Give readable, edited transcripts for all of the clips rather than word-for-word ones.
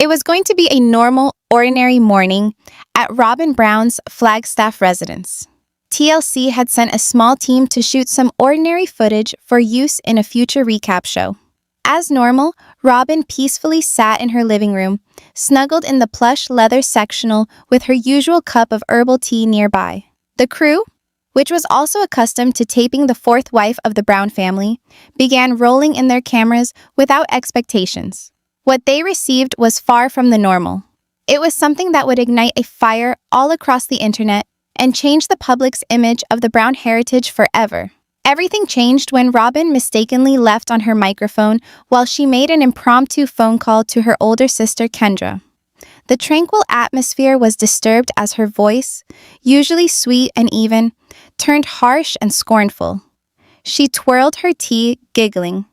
It was going to be a normal, ordinary morning at Robyn Brown's Flagstaff residence. TLC had sent a small team to shoot some ordinary footage for use in a future recap show. As normal, Robyn peacefully sat in her living room, snuggled in the plush leather sectional with her usual cup of herbal tea nearby. The crew, which was also accustomed to taping the fourth wife of the Brown family, began rolling in their cameras without expectations. What they received was far from the normal. It was something that would ignite a fire all across the internet and change the public's image of the Brown heritage forever. Everything changed when Robyn mistakenly left on her microphone while she made an impromptu phone call to her older sister Kendra. The tranquil atmosphere was disturbed as her voice, usually sweet and even, turned harsh and scornful. She twirled her tea, giggling.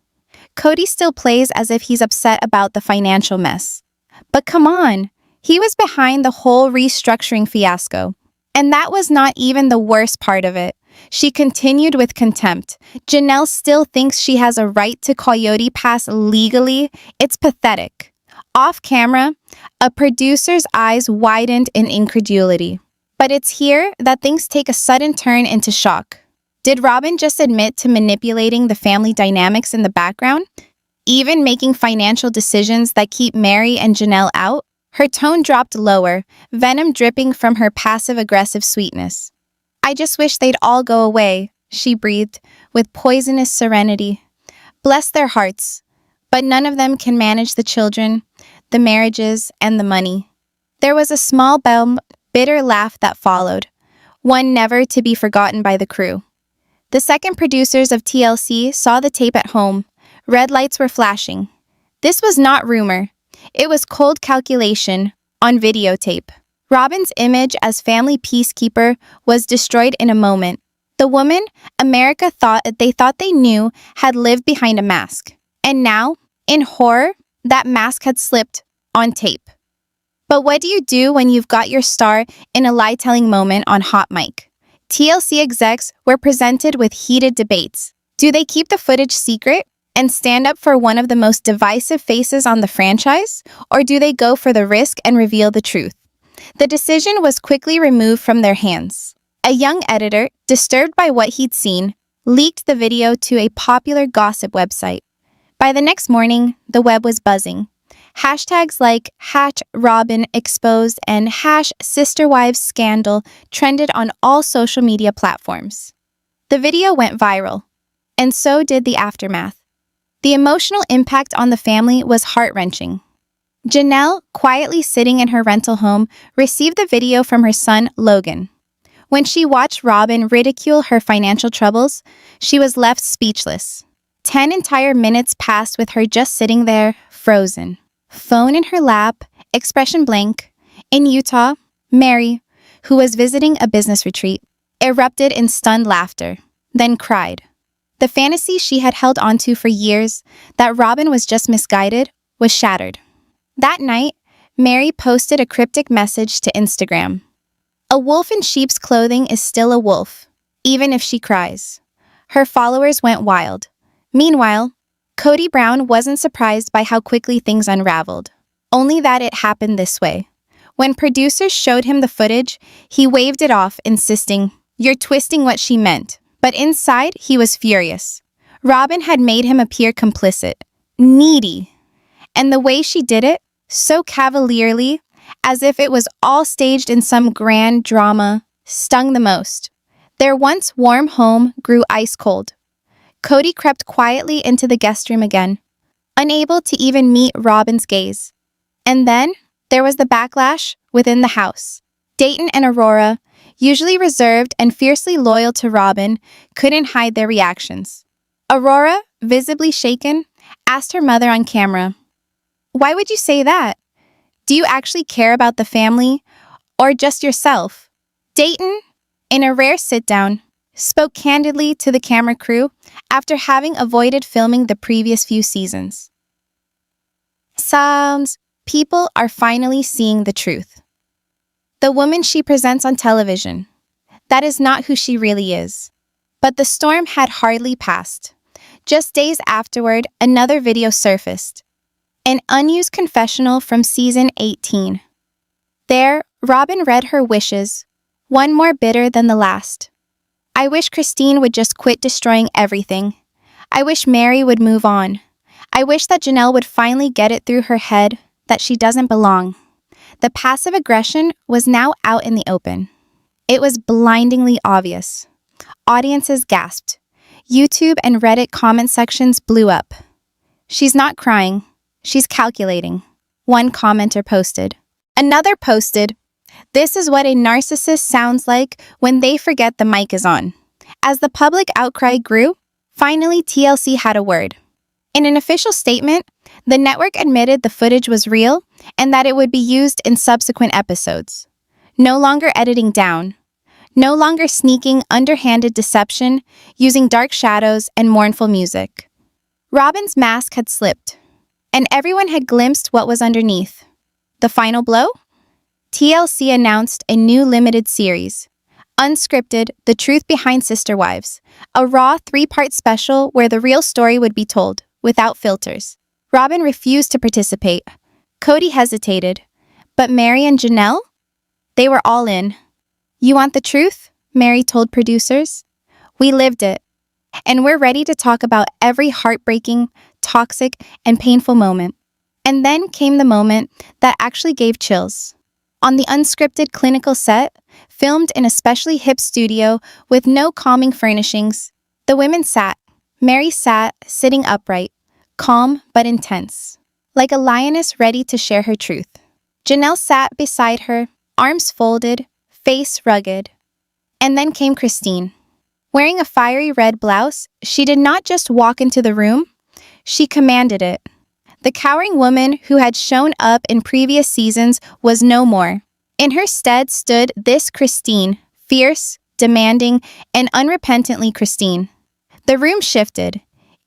Cody still plays as if he's upset about the financial mess. But come on, he was behind the whole restructuring fiasco. And that was not even the worst part of it. She continued with contempt. Janelle still thinks she has a right to Coyote Pass legally. It's pathetic. Off camera, a producer's eyes widened in incredulity. But it's here that things take a sudden turn into shock. Did Robyn just admit to manipulating the family dynamics in the background? Even making financial decisions that keep Mary and Janelle out? Her tone dropped lower, venom dripping from her passive-aggressive sweetness. "I just wish they'd all go away," she breathed, with poisonous serenity. "Bless their hearts. But none of them can manage the children, the marriages, and the money." There was a small, bitter laugh that followed, one never to be forgotten by the crew. The second producers of TLC saw the tape at home. Red lights were flashing. This was not rumor. It was cold calculation on videotape. Robyn's image as family peacekeeper was destroyed in a moment. The woman America thought they knew had lived behind a mask. And now, in horror, that mask had slipped on tape. But what do you do when you've got your star in a lie-telling moment on hot mic? TLC execs were presented with heated debates. Do they keep the footage secret and stand up for one of the most divisive faces on the franchise? Or do they go for the risk and reveal the truth? The decision was quickly removed from their hands. A young editor, disturbed by what he'd seen, leaked the video to a popular gossip website. By the next morning, the web was buzzing. Hashtags like #RobynExposed and #SisterWivesScandal trended on all social media platforms. The video went viral, and so did the aftermath. The emotional impact on the family was heart-wrenching. Janelle, quietly sitting in her rental home, received the video from her son, Logan. When she watched Robyn ridicule her financial troubles, she was left speechless. 10 entire minutes passed with her just sitting there, frozen. Phone in her lap, expression blank. In Utah, Mary, who was visiting a business retreat, erupted in stunned laughter, then cried. The fantasy she had held onto for years, that Robyn was just misguided, was shattered. That night, Mary posted a cryptic message to Instagram. "A wolf in sheep's clothing is still a wolf, even if she cries." Her followers went wild. Meanwhile, Cody Brown wasn't surprised by how quickly things unraveled, only that it happened this way. When producers showed him the footage, he waved it off, insisting, "You're twisting what she meant." But inside, he was furious. Robyn had made him appear complicit, needy. And the way she did it, so cavalierly, as if it was all staged in some grand drama, stung the most. Their once warm home grew ice cold. Cody crept quietly into the guest room again, unable to even meet Robyn's gaze. And then there was the backlash within the house. Dayton and Aurora, usually reserved and fiercely loyal to Robyn, couldn't hide their reactions. Aurora, visibly shaken, asked her mother on camera, "Why would you say that? Do you actually care about the family, or just yourself?" Dayton, in a rare sit-down, spoke candidly to the camera crew after having avoided filming the previous few seasons. "Some people are finally seeing the truth. The woman she presents on television, that is not who she really is." But the storm had hardly passed. Just days afterward, another video surfaced. an unused confessional from season 18. There, Robyn read her wishes, one more bitter than the last. I wish Christine would just quit destroying everything. I wish Mary would move on. I wish that Janelle would finally get it through her head that she doesn't belong. The passive aggression was now out in the open. It was blindingly obvious. Audiences gasped. YouTube and Reddit comment sections blew up. She's not crying. She's calculating. One commenter posted. Another posted, "This is what a narcissist sounds like when they forget the mic is on." As the public outcry grew, finally TLC had a word. In an official statement, the network admitted the footage was real and that it would be used in subsequent episodes. No longer editing down. No longer sneaking underhanded deception using dark shadows and mournful music. Robyn's mask had slipped, and everyone had glimpsed what was underneath. The final blow? TLC announced a new limited series, Unscripted, The Truth Behind Sister Wives, a raw 3-part special where the real story would be told, without filters. Robyn refused to participate. Cody hesitated. But Mary and Janelle? They were all in. "You want the truth?" Mary told producers. "We lived it. And we're ready to talk about every heartbreaking, toxic, and painful moment." And then came the moment that actually gave chills. On the unscripted clinical set, filmed in a specially hip studio with no calming furnishings, the women sat. Mary sat, sitting upright, calm but intense, like a lioness ready to share her truth. Janelle sat beside her, arms folded, face rugged. And then came Christine. Wearing a fiery red blouse, she did not just walk into the room, she commanded it. The cowering woman who had shown up in previous seasons was no more. In her stead stood this Christine, fierce, demanding, and unrepentantly Christine. The room shifted.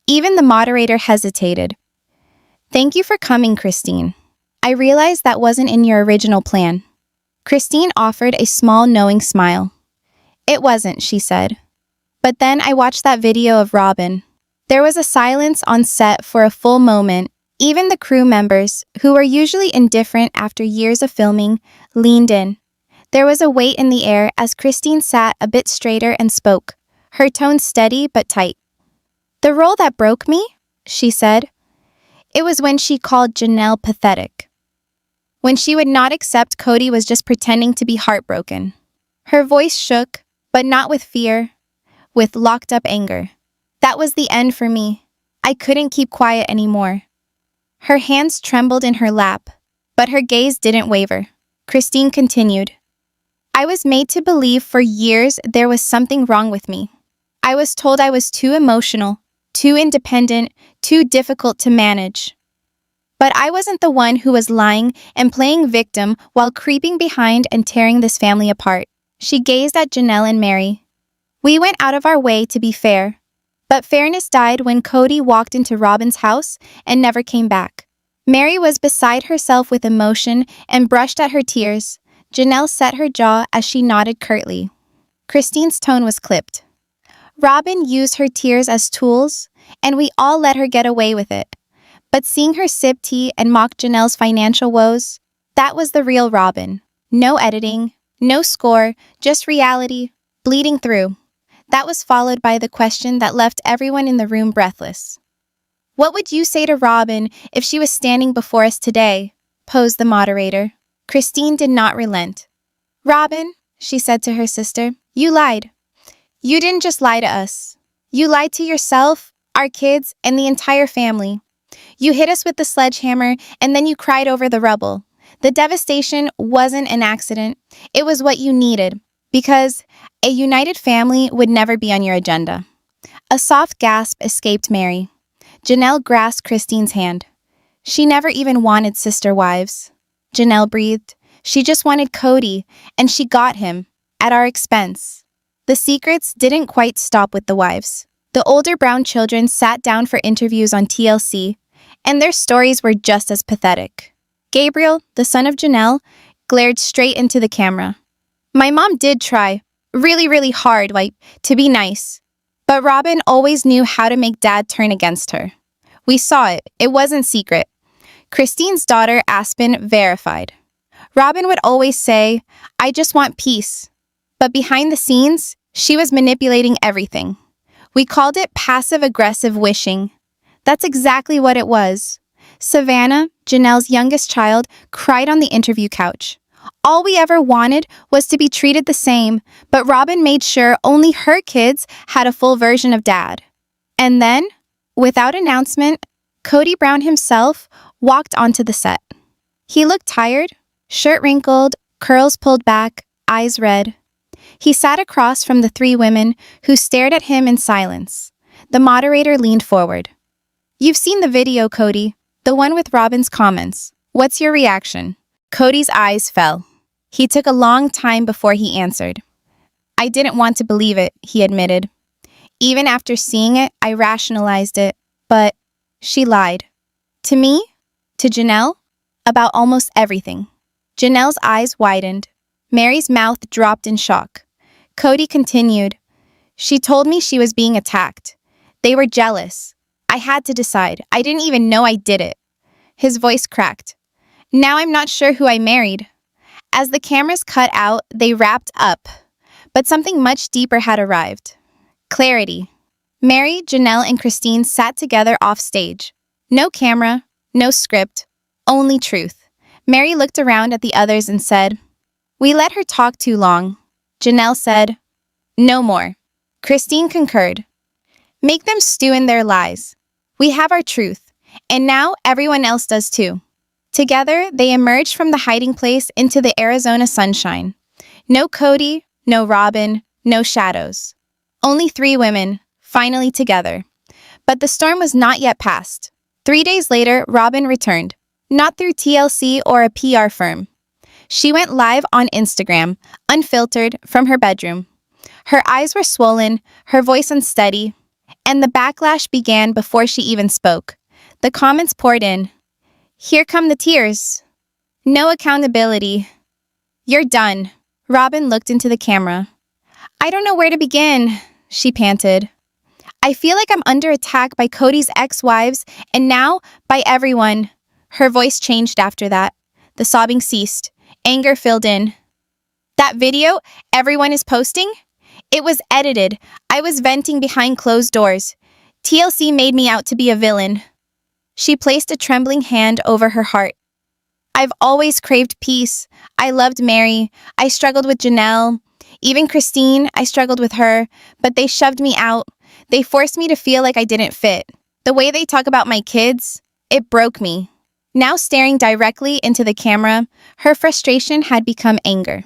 Even the moderator hesitated. "Thank you for coming, Christine. I realized that wasn't in your original plan." Christine offered a small knowing smile. "It wasn't," she said. But then I watched that video of Robyn. There was a silence on set for a full moment. Even the crew members, who were usually indifferent after years of filming, leaned in. There was a weight in the air as Christine sat a bit straighter and spoke, her tone steady but tight. "The role that broke me," she said, "it was when she called Janelle pathetic. When she would not accept Cody was just pretending to be heartbroken." Her voice shook, but not with fear, with locked-up anger. "That was the end for me. I couldn't keep quiet anymore." Her hands trembled in her lap, but her gaze didn't waver. Christine continued, "I was made to believe for years there was something wrong with me. I was told I was too emotional, too independent, too difficult to manage. But I wasn't the one who was lying and playing victim while creeping behind and tearing this family apart." She gazed at Janelle and Mary. "We went out of our way to be fair. But fairness died when Cody walked into Robyn's house and never came back." Mary was beside herself with emotion and brushed at her tears. Janelle set her jaw as she nodded curtly. Christine's tone was clipped. "Robyn used her tears as tools, and we all let her get away with it. But seeing her sip tea and mock Janelle's financial woes, that was the real Robyn. No editing, no score, just reality, bleeding through." That was followed by the question that left everyone in the room breathless. "What would you say to Robyn if she was standing before us today?" posed the moderator. Christine did not relent. "Robyn," she said to her sister, "you lied. You didn't just lie to us. You lied to yourself, our kids, and the entire family. You hit us with the sledgehammer, and then you cried over the rubble. The devastation wasn't an accident. It was what you needed. Because a united family would never be on your agenda." A soft gasp escaped Mary. Janelle grasped Christine's hand. "She never even wanted sister wives," Janelle breathed. "She just wanted Cody, and she got him, at our expense." The secrets didn't quite stop with the wives. The older Brown children sat down for interviews on TLC, and their stories were just as pathetic. Gabriel, the son of Janelle, glared straight into the camera. "My mom did try, really hard, to be nice. But Robyn always knew how to make Dad turn against her. We saw it. It wasn't secret. Christine's daughter, Aspen, verified. Robyn would always say, "I just want peace." But behind the scenes, she was manipulating everything. We called it passive-aggressive wishing. That's exactly what it was. Savannah, Janelle's youngest child, cried on the interview couch. All we ever wanted was to be treated the same, but Robyn made sure only her kids had a full version of Dad. And then, without announcement, Cody Brown himself walked onto the set. He looked tired, shirt wrinkled, curls pulled back, eyes red. He sat across from the three women who stared at him in silence. The moderator leaned forward. "You've seen the video, Cody, the one with Robyn's comments. What's your reaction?" Cody's eyes fell. He took a long time before he answered. "I didn't want to believe it," he admitted. "Even after seeing it, I rationalized it, but she lied. To me, to Janelle, about almost everything." Janelle's eyes widened. Mary's mouth dropped in shock. Cody continued, "She told me she was being attacked. They were jealous. I had to decide. I didn't even know I did it." His voice cracked. "Now I'm not sure who I married." As the cameras cut out, they wrapped up. But something much deeper had arrived. Clarity. Mary, Janelle, and Christine sat together off stage. No camera, no script, only truth. Mary looked around at the others and said, "We let her talk too long." Janelle said, "No more." Christine concurred. "Make them stew in their lies. We have our truth, and now everyone else does too." Together, they emerged from the hiding place into the Arizona sunshine. No Cody, no Robyn, no shadows. Only three women, finally together. But the storm was not yet past. 3 days later, Robyn returned, not through TLC or a PR firm. She went live on Instagram, unfiltered, from her bedroom. Her eyes were swollen, her voice unsteady, and the backlash began before she even spoke. The comments poured in. "Here come the tears. No accountability. You're done." Robyn looked into the camera. "I don't know where to begin," she panted. "I feel like I'm under attack by Cody's ex-wives and now by everyone." Her voice changed after that. The sobbing ceased. Anger filled in. "That video everyone is posting? It was edited. I was venting behind closed doors. TLC made me out to be a villain." She placed a trembling hand over her heart. "I've always craved peace. I loved Mary. I struggled with Janelle. Even Christine, I struggled with her, but they shoved me out. They forced me to feel like I didn't fit. The way they talk about my kids, it broke me." Now staring directly into the camera, her frustration had become anger.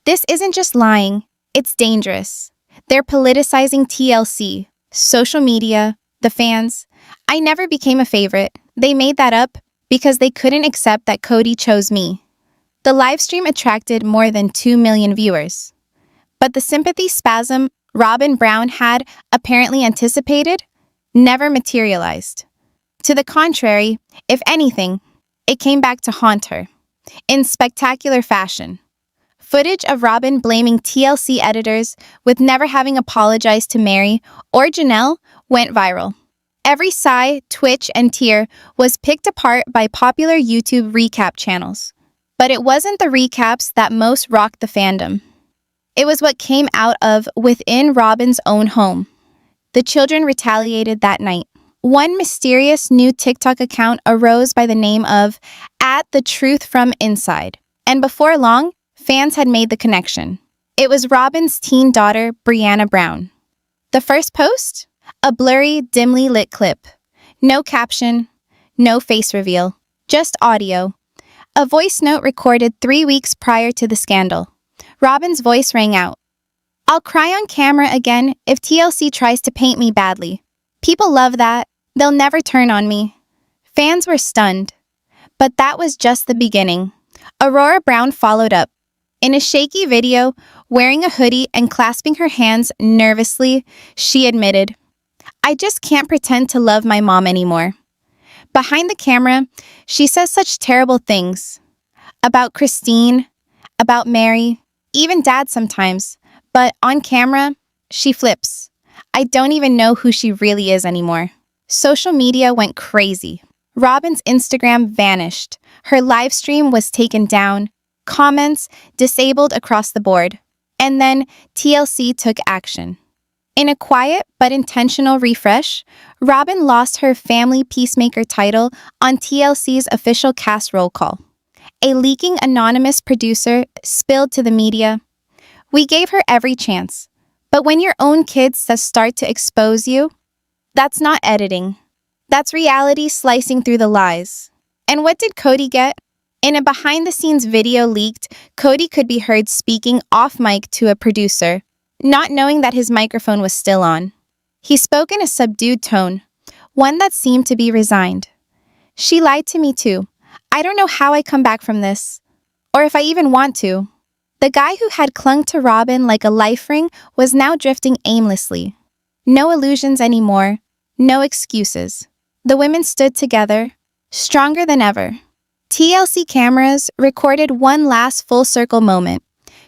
"This isn't just lying, it's dangerous. They're politicizing TLC, social media, the fans. I never became a favorite. They made that up because they couldn't accept that Cody chose me." The livestream attracted more than 2 million viewers. But the sympathy spasm Robyn Brown had apparently anticipated never materialized. To the contrary, if anything, it came back to haunt her, in spectacular fashion. Footage of Robyn blaming TLC editors with never having apologized to Mary or Janelle went viral. Every sigh, twitch, and tear was picked apart by popular YouTube recap channels. But it wasn't the recaps that most rocked the fandom. It was what came out of within Robyn's own home. The children retaliated that night. One mysterious new TikTok account arose by the name of @TheTruthFromInside, and before long, fans had made the connection. It was Robyn's teen daughter, Brianna Brown. The first post? A blurry, dimly lit clip. No caption, no face reveal, just audio. A voice note recorded 3 weeks prior to the scandal. Robyn's voice rang out. "I'll cry on camera again if TLC tries to paint me badly. People love that. They'll never turn on me." Fans were stunned. But that was just the beginning. Aurora Brown followed up. In a shaky video, wearing a hoodie and clasping her hands nervously, she admitted, "I just can't pretend to love my mom anymore." Behind the camera, she says such terrible things. About Christine, about Mary, even Dad sometimes. But on camera, she flips. I don't even know who she really is anymore. Social media went crazy. Robyn's Instagram vanished. Her live stream was taken down. Comments disabled across the board. And then TLC took action. In a quiet but intentional refresh, Robyn lost her Family Peacemaker title on TLC's official cast roll call. A leaking anonymous producer spilled to the media. We gave her every chance. But when your own kids start to expose you, that's not editing. That's reality slicing through the lies. And what did Cody get? In a behind-the-scenes video leaked, Cody could be heard speaking off mic to a producer, not knowing that his microphone was still on. He spoke in a subdued tone, one that seemed to be resigned. She lied to me too. I don't know how I come back from this, or if I even want to. The guy who had clung to Robyn like a life ring was now drifting aimlessly. No illusions anymore, no excuses. The women stood together, stronger than ever. TLC cameras recorded one last full-circle moment.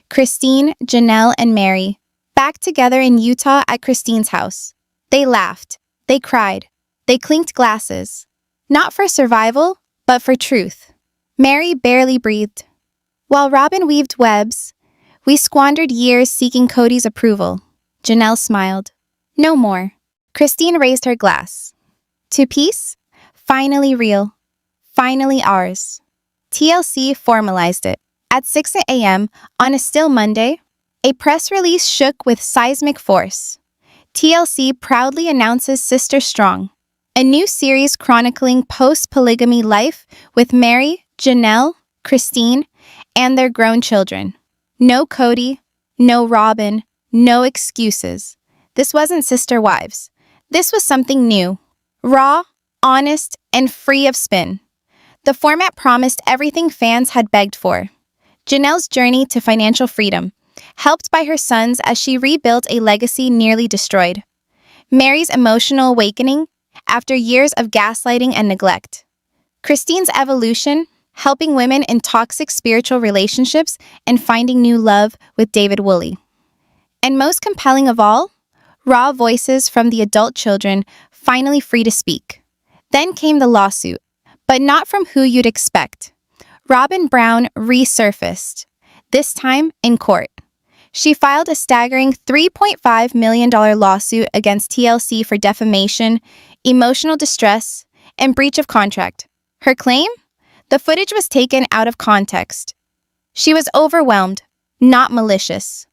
Christine, Janelle, and Mary, back together in Utah at Christine's house. They laughed, they cried, they clinked glasses. Not for survival, but for truth. Mary barely breathed. While Robyn weaved webs, we squandered years seeking Cody's approval. Janelle smiled. No more. Christine raised her glass. To peace? Finally real. Finally ours. TLC formalized it. At 6 a.m. on a still Monday, a press release shook with seismic force. TLC proudly announces Sister Strong, a new series chronicling post-polygamy life with Mary, Janelle, Christine, and their grown children. No Cody, no Robyn, no excuses. This wasn't Sister Wives. This was something new. Raw, honest, and free of spin. The format promised everything fans had begged for. Janelle's journey to financial freedom, helped by her sons as she rebuilt a legacy nearly destroyed. Mary's emotional awakening after years of gaslighting and neglect. Christine's evolution, helping women in toxic spiritual relationships and finding new love with David Woolley. And most compelling of all, raw voices from the adult children finally free to speak. Then came the lawsuit, but not from who you'd expect. Robyn Brown resurfaced, this time in court. She filed a staggering $3.5 million lawsuit against TLC for defamation, emotional distress, and breach of contract. Her claim? The footage was taken out of context. She was overwhelmed, not malicious.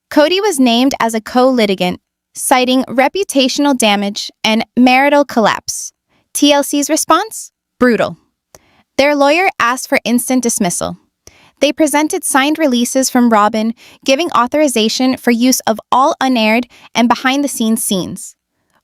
Cody was named as a co-litigant, citing reputational damage and marital collapse. TLC's response? Brutal. Their lawyer asked for instant dismissal. They presented signed releases from Robyn, giving authorization for use of all unaired and behind-the-scenes scenes.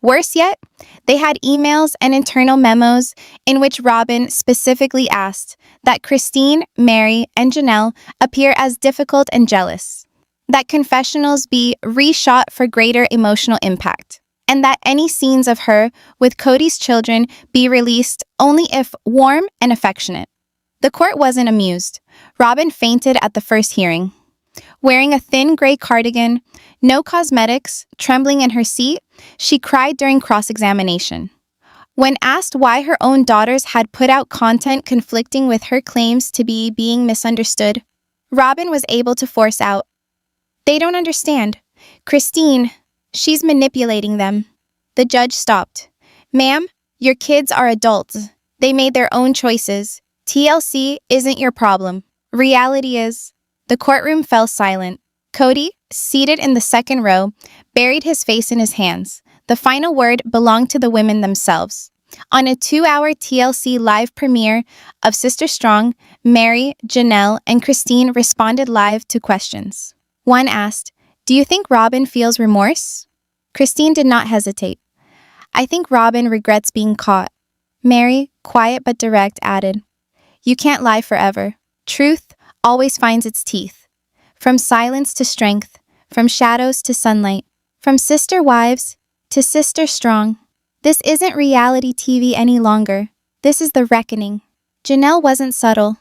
Worse yet, they had emails and internal memos in which Robyn specifically asked that Christine, Mary, and Janelle appear as difficult and jealous, that confessionals be reshot for greater emotional impact, and that any scenes of her with Cody's children be released only if warm and affectionate. The court wasn't amused. Robyn fainted at the first hearing. Wearing a thin gray cardigan, no cosmetics, trembling in her seat, she cried during cross-examination. When asked why her own daughters had put out content conflicting with her claims to be being misunderstood, Robyn was able to force out, "They don't understand. Christine, she's manipulating them." The judge stopped. "Ma'am, your kids are adults. They made their own choices. TLC isn't your problem. Reality is." The courtroom fell silent. Cody, seated in the second row, buried his face in his hands. The final word belonged to the women themselves. On a 2-hour TLC live premiere of Sister Strong, Mary, Janelle, and Christine responded live to questions. One asked, "Do you think Robyn feels remorse?" Christine did not hesitate. "I think Robyn regrets being caught." Mary, quiet but direct, added, "You can't lie forever. Truth always finds its teeth. From silence to strength, from shadows to sunlight, from sister wives to Sister Strong. This isn't reality TV any longer. This is the reckoning." Janelle wasn't subtle.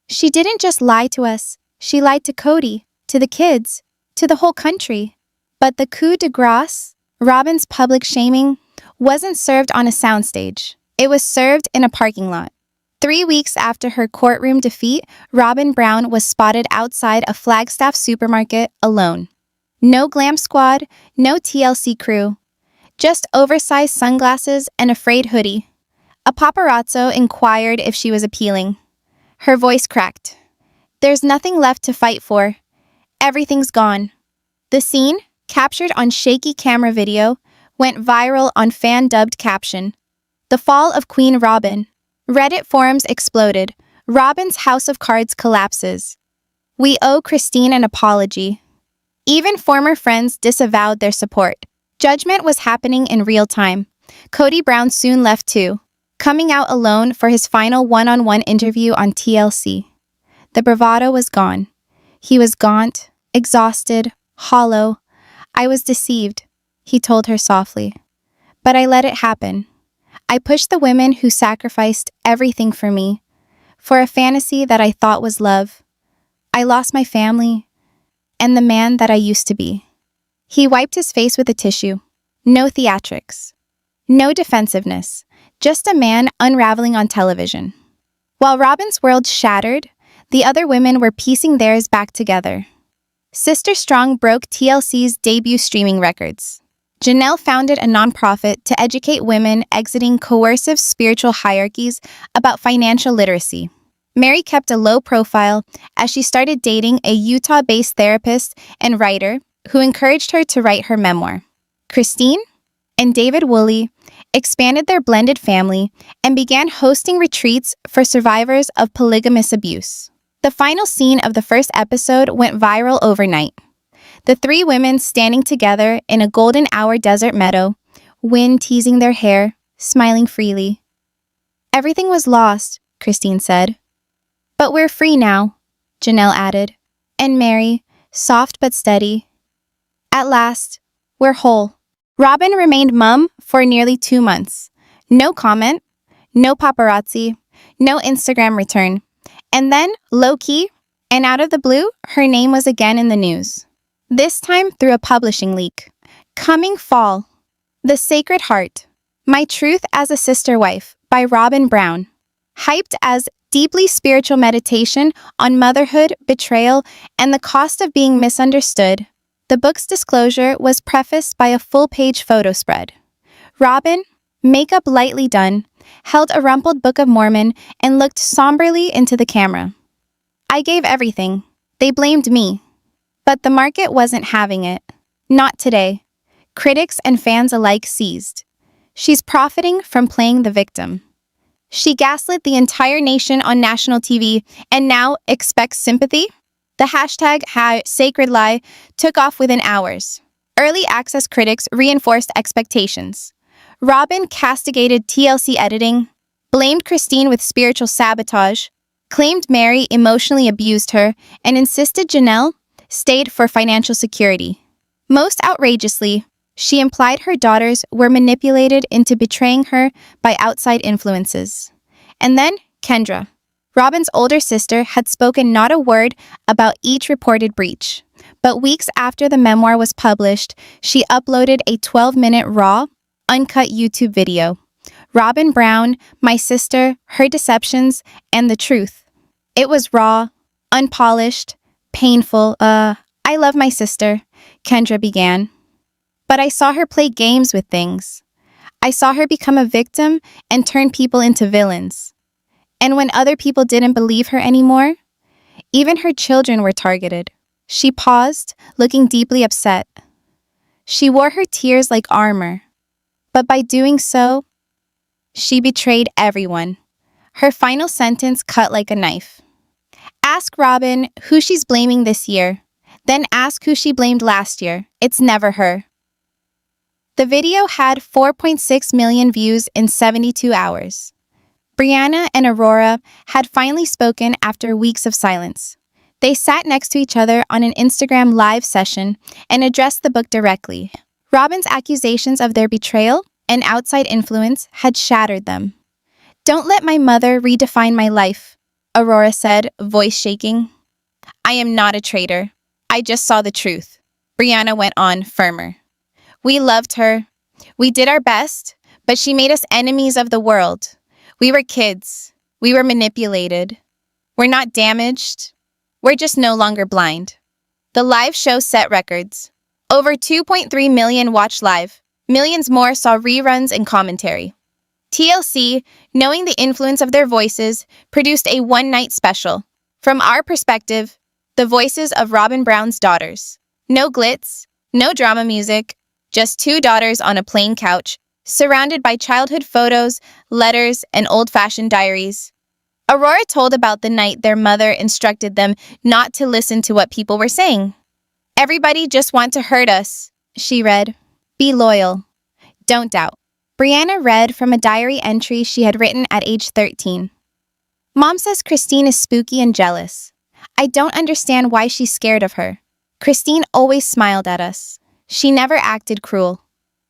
She didn't just lie to us. She lied to Cody, to the kids, to the whole country. But the coup de grace, Robyn's public shaming, wasn't served on a soundstage. It was served in a parking lot. 3 weeks after her courtroom defeat, Robyn Brown was spotted outside a Flagstaff supermarket alone. No glam squad, no TLC crew. Just oversized sunglasses and a frayed hoodie. A paparazzo inquired if she was appealing. Her voice cracked. There's nothing left to fight for. Everything's gone. The scene, captured on shaky camera video, went viral on fan-dubbed caption. The fall of Queen Robyn. Reddit forums exploded. Robyn's house of cards collapses. We owe Christine an apology. Even former friends disavowed their support. Judgment was happening in real time. Cody Brown soon left too, coming out alone for his final one-on-one interview on TLC. The bravado was gone. He was gaunt, exhausted, hollow. I was deceived, he told her softly. But I let it happen. I pushed the women who sacrificed everything for me, for a fantasy that I thought was love. I lost my family and the man that I used to be. He wiped his face with a tissue. No theatrics. No defensiveness. Just a man unraveling on television. While Robyn's world shattered, the other women were piecing theirs back together. Sister Strong broke TLC's debut streaming records. Janelle founded a nonprofit to educate women exiting coercive spiritual hierarchies about financial literacy. Mary kept a low profile as she started dating a Utah-based therapist and writer who encouraged her to write her memoir. Christine and David Woolley expanded their blended family and began hosting retreats for survivors of polygamous abuse. The final scene of the first episode went viral overnight. The three women standing together in a golden hour desert meadow, wind teasing their hair, smiling freely. Everything was lost, Christine said. But we're free now, Janelle added. And Mary, soft but steady. At last, we're whole. Robyn remained mum for nearly 2 months. No comment, no paparazzi, no Instagram return. And then, low-key, and out of the blue, her name was again in the news. This time through a publishing leak. Coming fall. The Sacred Heart. My Truth as a Sister Wife by Robyn Brown. Hyped as deeply spiritual meditation on motherhood, betrayal, and the cost of being misunderstood, the book's disclosure was prefaced by a full-page photo spread. Robyn, makeup lightly done, held a rumpled Book of Mormon and looked somberly into the camera. I gave everything. They blamed me. But the market wasn't having it. Not today. Critics and fans alike seized. She's profiting from playing the victim. She gaslit the entire nation on national TV and now expects sympathy? The hashtag Sacred Lie took off within hours. Early access critics reinforced expectations. Robyn castigated TLC editing, blamed Christine with spiritual sabotage, claimed Mary emotionally abused her, and insisted Janelle stayed for financial security. Most outrageously, she implied her daughters were manipulated into betraying her by outside influences. And then Kendra. Robyn's older sister had spoken not a word about each reported breach. But weeks after the memoir was published, she uploaded a 12-minute raw, uncut YouTube video. Robyn Brown, my sister, her deceptions, and the truth. It was raw, unpolished, painful. I love my sister, Kendra began. But I saw her play games with things. I saw her become a victim and turn people into villains. And when other people didn't believe her anymore, even her children were targeted. She paused, looking deeply upset. She wore her tears like armor. But by doing so, she betrayed everyone. Her final sentence cut like a knife. Ask Robyn who she's blaming this year. Then ask who she blamed last year. It's never her. The video had 4.6 million views in 72 hours. Brianna and Aurora had finally spoken after weeks of silence. They sat next to each other on an Instagram live session and addressed the book directly. Robyn's accusations of their betrayal and outside influence had shattered them. Don't let my mother redefine my life, Aurora said, voice shaking. I am not a traitor. I just saw the truth. Brianna went on, firmer. We loved her. We did our best, But she made us enemies of the world. We were kids. We were manipulated. We're not damaged. We're just no longer blind. The live show set records. Over 2.3 million watched live. Millions more saw reruns and commentary. TLC, knowing the influence of their voices, produced a one-night special. From our perspective, the voices of Robyn Brown's daughters. No glitz, no drama music, just two daughters on a plain couch, surrounded by childhood photos, letters, and old-fashioned diaries. Aurora told about the night their mother instructed them not to listen to what people were saying. "Everybody just want to hurt us," she read. "Be loyal. Don't doubt." Brianna read from a diary entry she had written at age 13. "Mom says Christine is spooky and jealous. I don't understand why she's scared of her. Christine always smiled at us. She never acted cruel."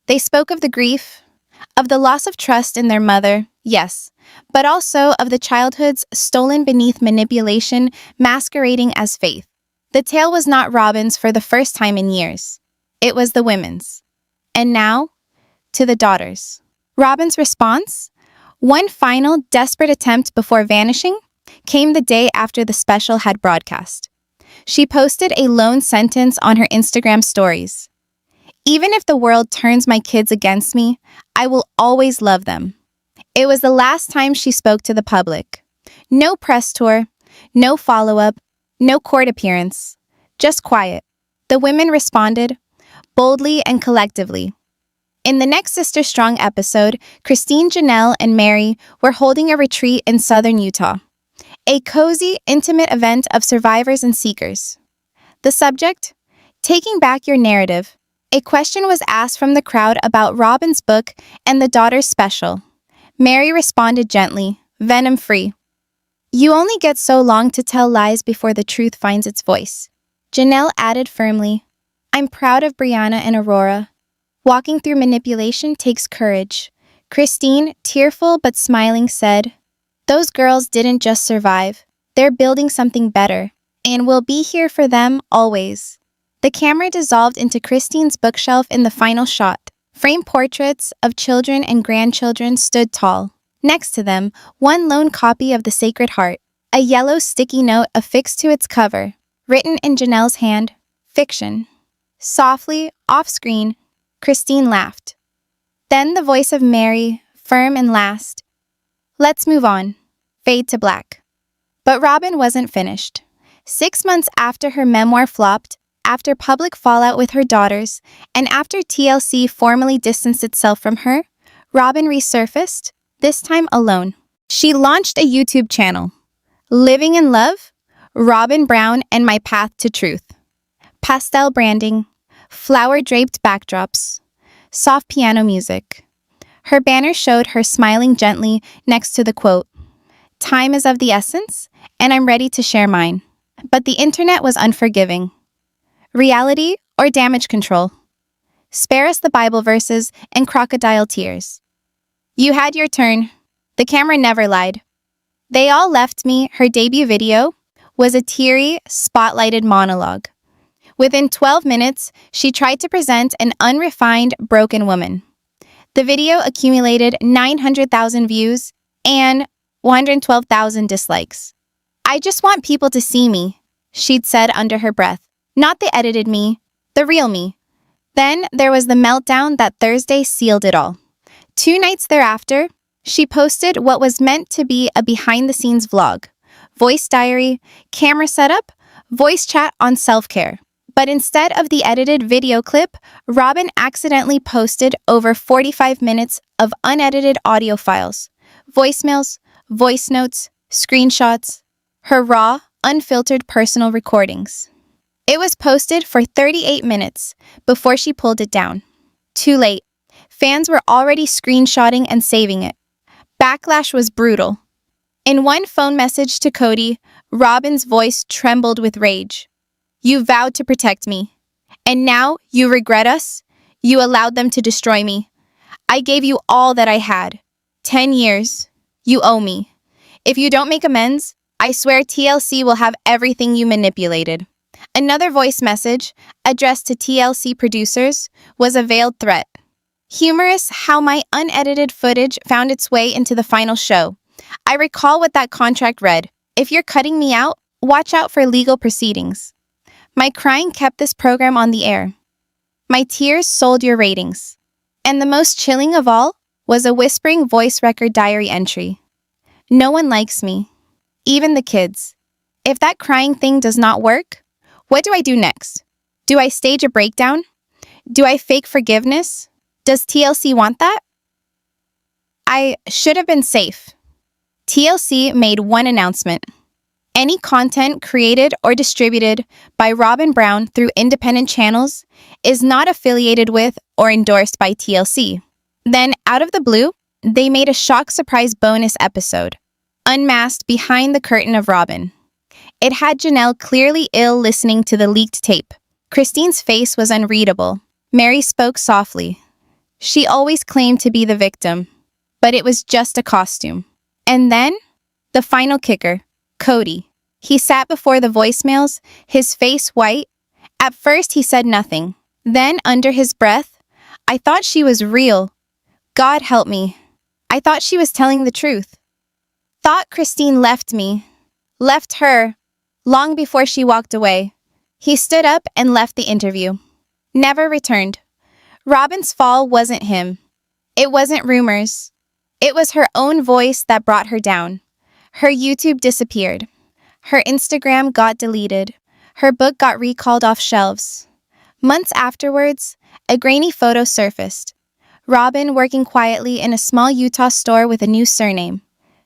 They spoke of the grief, of the loss of trust in their mother, yes, but also of the childhoods stolen beneath manipulation masquerading as faith. The tale was not Robyn's for the first time in years. It was the women's. And now, to the daughters. Robyn's response? One final, desperate attempt before vanishing came the day after the special had broadcast. She posted a lone sentence on her Instagram stories. "Even if the world turns my kids against me, I will always love them." It was the last time she spoke to the public. No press tour, no follow-up, no court appearance. Just quiet. The women responded, boldly and collectively. In the next Sister Strong episode, Christine, Janelle, and Mary were holding a retreat in southern Utah. A cozy, intimate event of survivors and seekers. The subject? Taking back your narrative. A question was asked from the crowd about Robyn's book and the daughter's special. Mary responded gently, venom-free. "You only get so long to tell lies before the truth finds its voice." Janelle added firmly, "I'm proud of Brianna and Aurora. Walking through manipulation takes courage." Christine, tearful but smiling, said, "Those girls didn't just survive. They're building something better, and we'll be here for them always." The camera dissolved into Christine's bookshelf in the final shot. Framed portraits of children and grandchildren stood tall. Next to them, one lone copy of The Sacred Heart, a yellow sticky note affixed to its cover, written in Janelle's hand, "Fiction." Softly, off-screen, Christine laughed. Then the voice of Mary, firm and last, "Let's move on." Fade to black. But Robyn wasn't finished. 6 months after her memoir flopped, after public fallout with her daughters, and after TLC formally distanced itself from her, Robyn resurfaced, this time alone. She launched a YouTube channel, Living in Love, Robyn Brown and My Path to Truth. Pastel branding, flower-draped backdrops, soft piano music. Her banner showed her smiling gently next to the quote, "Time is of the essence, and I'm ready to share mine." But the internet was unforgiving. Reality or damage control? Spare us the Bible verses and crocodile tears. You had your turn. The camera never lied. They All Left Me, her debut video, was a teary, spotlighted monologue. Within 12 minutes, she tried to present an unrefined, broken woman. The video accumulated 900,000 views and 112,000 dislikes. "I just want people to see me," she'd said under her breath. "Not the edited me, the real me." Then there was the meltdown that Thursday sealed it all. 2 nights thereafter, she posted what was meant to be a behind-the-scenes vlog, voice diary, camera setup, voice chat on self-care. But instead of the edited video clip, Robyn accidentally posted over 45 minutes of unedited audio files, voicemails, voice notes, screenshots, her raw, unfiltered personal recordings. It was posted for 38 minutes before she pulled it down. Too late. Fans were already screenshotting and saving it. Backlash was brutal. In one phone message to Cody, Robyn's voice trembled with rage. "You vowed to protect me. And now you regret us? You allowed them to destroy me. I gave you all that I had. 10 years. You owe me. If you don't make amends, I swear TLC will have everything you manipulated." Another voice message, addressed to TLC producers, was a veiled threat. Humorous how my unedited footage found its way into the final show. I recall what that contract read. If you're cutting me out, watch out for legal proceedings. My crying kept this program on the air. My tears sold your ratings. And the most chilling of all was a whispering voice record diary entry. No one likes me. Even the kids. If that crying thing does not work, what do I do next? Do I stage a breakdown? Do I fake forgiveness? Does TLC want that? I should have been safe. TLC made one announcement. Any content created or distributed by Robyn Brown through independent channels is not affiliated with or endorsed by TLC. Then, out of the blue, they made a shock surprise bonus episode, unmasked behind the curtain of Robyn. It had Janelle clearly ill listening to the leaked tape. Christine's face was unreadable. Mary spoke softly. She always claimed to be the victim, but it was just a costume. And then, the final kicker. Cody. He sat before the voicemails, his face white. At first, he said nothing. Then, under his breath, I thought she was real. God help me. I thought she was telling the truth. Thought Christine left me. Left her. Long before she walked away. He stood up and left the interview. Never returned. Robyn's fall wasn't him. It wasn't rumors. It was her own voice that brought her down. Her YouTube disappeared. Her Instagram got deleted. Her book got recalled off shelves. Months afterwards, a grainy photo surfaced. Robyn working quietly in a small Utah store with a new surname.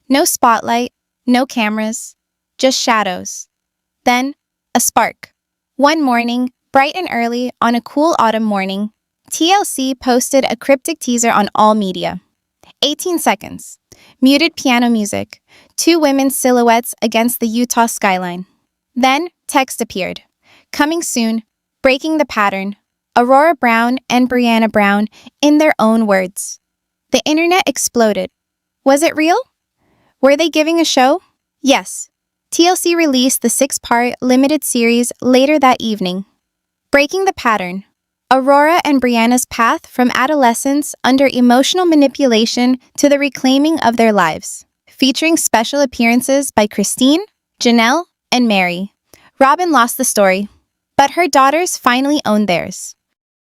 No spotlight, no cameras, just shadows. Then, a spark. One morning, bright and early, on a cool autumn morning, TLC posted a cryptic teaser on all media. 18 seconds. Muted piano music. 2 women's silhouettes against the Utah skyline. Then, text appeared. Coming soon, breaking the pattern. Aurora Brown and Brianna Brown in their own words. The internet exploded. Was it real? Were they giving a show? Yes. TLC released the 6-part limited series later that evening. Breaking the pattern. Aurora and Brianna's path from adolescence under emotional manipulation to the reclaiming of their lives. Featuring special appearances by Christine, Janelle, and Mary. Robyn lost the story, but her daughters finally owned theirs.